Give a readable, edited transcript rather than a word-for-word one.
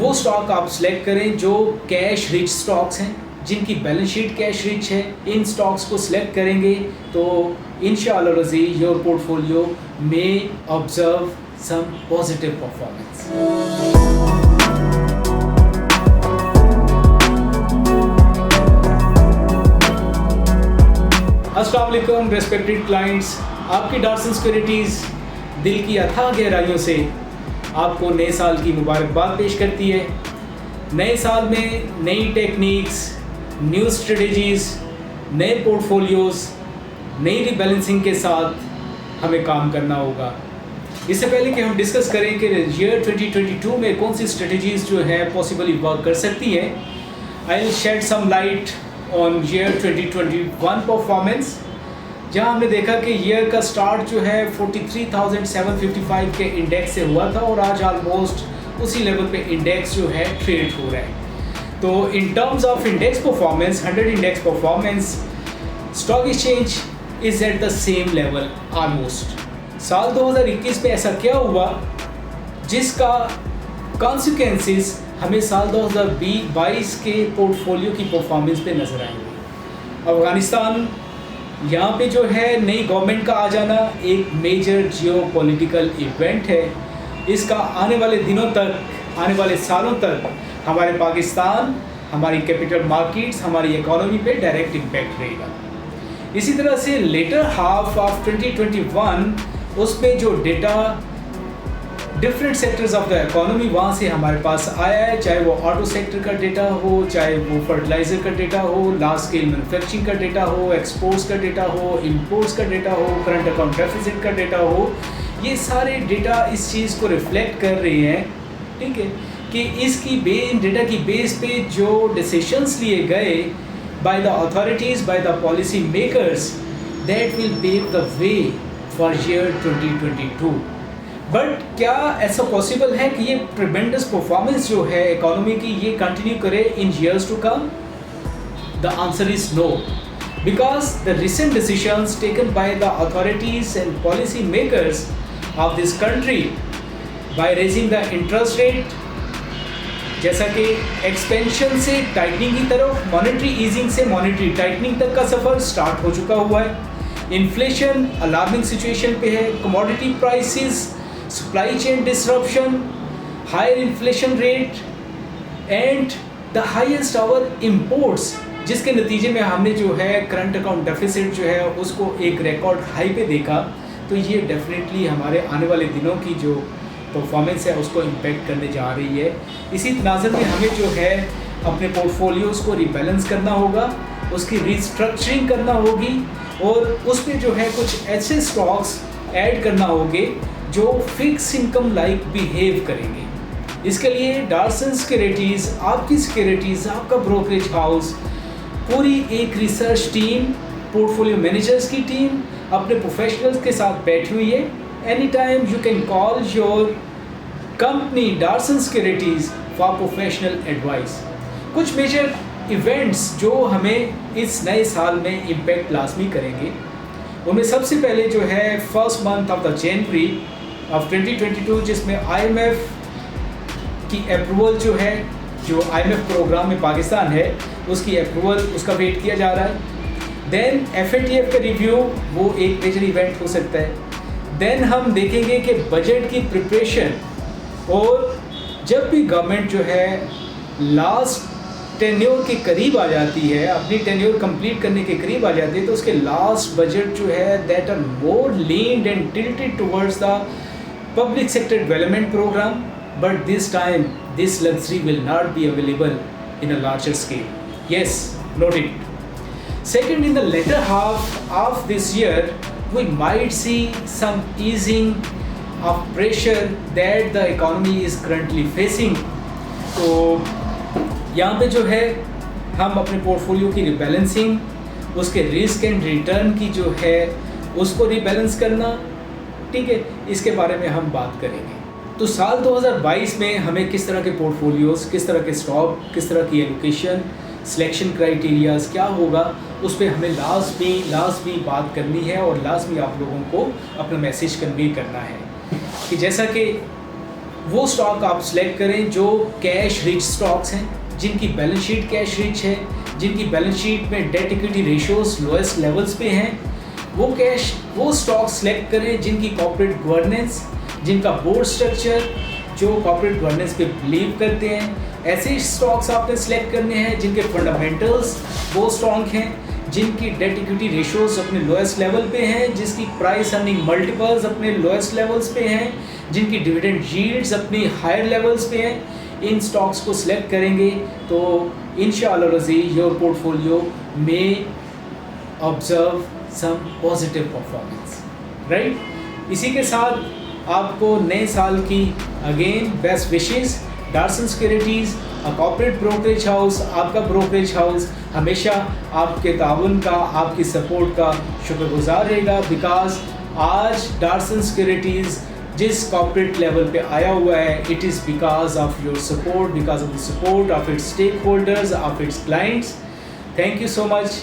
वो स्टॉक आप सिलेक्ट करें जो कैश रिच स्टॉक्स हैं, जिनकी बैलेंस शीट कैश रिच है। इन स्टॉक्स को सिलेक्ट करेंगे तो इंशाअल्लाह रज़ी your portfolio may observe some positive performance. अस्सलाम वालेकुम रेस्पेक्टेड क्लाइंट्स, आपकी डार्सन सिक्योरिटीज़ दिल की अथाह गहराइयों से आपको नए साल की मुबारकबाद पेश करती है। नए साल में नई टेक्निक्स, न्यू स्ट्रेटजीज़, नए पोर्टफोलियोज़, नई रीबैलेंसिंग के साथ हमें काम करना होगा। इससे पहले कि हम डिस्कस करें कि ईयर 2022 में कौन सी स्ट्रेटजीज़ जो है पॉसिबली वर्क कर सकती हैं, I will shed some light on year 2021 performance, जहां हमने देखा कि ईयर का स्टार्ट जो है 43,755 के इंडेक्स से हुआ था और आज ऑलमोस्ट उसी लेवल पे इंडेक्स जो है ट्रेड हो रहा है। तो in terms of index performance, 100 index performance, stock exchange is at the same level almost. साल 2021 में ऐसा क्या हुआ जिसका कॉन्सिक्वेंसेस हमें साल 2022 के पोर्टफोलियो की परफॉर्मेंस पे नज़र आएंगे। अफ़गानिस्तान, यहाँ पे जो है नई गवर्नमेंट का आ जाना एक मेजर जियोपॉलिटिकल इवेंट है। इसका आने वाले दिनों तक, आने वाले सालों तक हमारे पाकिस्तान, हमारी कैपिटल मार्केट्स, हमारी इकोनॉमी पे डायरेक्ट इम्पैक्ट रहेगा। इसी तरह से लेटर हाफ ऑफ 2021 उसमें जो data different sectors of the economy वहाँ से हमारे पास आया है, चाहे वो ऑटो सेक्टर का डेटा हो, चाहे वो फर्टिलाइज़र का डेटा हो, लार्ज स्केल मैन्युफैक्चरिंग का डेटा हो, एक्सपोर्ट्स का डेटा हो, इंपोर्ट्स का डेटा हो, करंट अकाउंट डेफिसिट का डेटा हो। ये सारे डेटा इस चीज़ को रिफ्लेक्ट कर रहे हैं, ठीक है, कि इसकी डेटा की बेस पे जो डिसीशंस लिए गए by the authorities, by the policy makers, that will pave the way for year 2022। But क्या ऐसा पॉसिबल है कि ये ट्रिमेंडस परफॉर्मेंस जो है इकोनॉमी की ये कंटिन्यू करे in years to come? The answer is no, because the recent decisions taken by the authorities and policy makers of this country by raising the interest rate, जैसा कि expansion से tightening की तरफ, monetary easing से monetary tightening तक का सफ़र start हो चुका हुआ है। इन्फ्लेशन अलार्मिंग सिचुएशन पे है, commodity prices, supply chain disruption, higher inflation rate and the highest our imports, जिसके नतीजे में हमने जो है करंट अकाउंट डेफिसिट जो है उसको एक रिकॉर्ड हाई पे देखा। तो ये डेफिनेटली हमारे आने वाले दिनों की जो परफॉर्मेंस है उसको इम्पेक्ट करने जा रही है। इसी तनाज़ुर में हमें जो है अपने पोर्टफोलियोज़ को रिबैलेंस करना होगा, उसकी रिस्ट्रक्चरिंग करना होगी और उस पर जो है कुछ ऐसे स्टॉक्स ऐड करना होंगे जो फिक्स इनकम लाइक बिहेव करेंगे। इसके लिए डार्सन सिक्योरिटीज़, आपकी सिक्योरिटीज़, आपका ब्रोकरेज हाउस, पूरी एक रिसर्च टीम, पोर्टफोलियो मैनेजर्स की टीम अपने प्रोफेशनल्स के साथ बैठी हुई है। Any time you can call your company Darson securities for professional advice. कुछ मेजर इवेंट्स जो हमें इस नए साल में इम्पैक्ट लाजमी करेंगे, उनमें सबसे पहले जो है first month of the January of 2022, जिसमें IMF की अप्रूवल जो है, जो IMF प्रोग्राम में पाकिस्तान है उसकी अप्रूवल, उसका वेट किया जा रहा है। देन FATF का रिव्यू, वो एक मेजर इवेंट हो सकता है। देन हम देखेंगे कि बजट की प्रिपरेशन, और जब भी गवर्नमेंट जो है लास्ट टेन्योर के करीब आ जाती है, अपनी टेन्योर कंप्लीट करने के करीब आ जाती है, तो उसके लास्ट बजट जो है that are more leaned and tilted towards the public sector development program, but this time this luxury will not be available in a larger scale. Yes, noted. Second, in the latter half of this year, we might see some easing of pressure that the economy is currently facing. तो यहाँ पे जो है हम अपने portfolio की rebalancing, उसके risk and return की जो है उसको रिबैलेंस करना, ठीक है, इसके बारे में हम बात करेंगे। तो साल 2022 में हमें किस तरह के पोर्टफोलियोज़, किस तरह के स्टॉक, किस तरह की एलोकेशन, सिलेक्शन क्राइटेरियाज़ क्या होगा, उस पर हमें लाजमी बात करनी है और लाजमी आप लोगों को अपना मैसेज कन्वे करना है कि जैसा कि वो स्टॉक आप सिलेक्ट करें जो कैश रिच स्टॉक्स हैं, जिनकी बैलेंस शीट कैश रिच है, जिनकी बैलेंस शीट में debt equity ratios lowest levels पे हैं। वो स्टॉक सेलेक्ट करें जिनकी कॉर्पोरेट गवर्नेंस, जिनका बोर्ड स्ट्रक्चर जो कॉर्पोरेट गवर्नेंस पे बिलीव करते हैं। ऐसे स्टॉक्स आपने सेलेक्ट करने हैं जिनके फंडामेंटल्स वो स्ट्रॉन्ग हैं, जिनकी डेट इक्विटी रेशियोज अपने लोएस्ट लेवल पे हैं, जिसकी प्राइस अर्निंग मल्टीपल्स अपने लोएस्ट लेवल्स पे हैं, जिनकी डिविडेंड यील्ड्स अपनी हायर लेवल्स पे हैं। इन स्टॉक्स को सिलेक्ट करेंगे तो इंशाअल्लाह रज़ी योर पोर्टफोलियो में observe some positive performance, right. इसी के साथ आपको नए साल की again best wishes. Darson securities a corporate brokerage house, आपका ब्रोकरेज हाउस हमेशा आपके ताउन का, आपकी सपोर्ट का शुक्रगुजार रहेगा, बिकॉज आज डार्सन सिक्योरिटीज़ जिस कॉर्पोरेट लेवल पे आया हुआ है, it is because of your support, because of the support of its stake holders, of its clients. Thank you so much.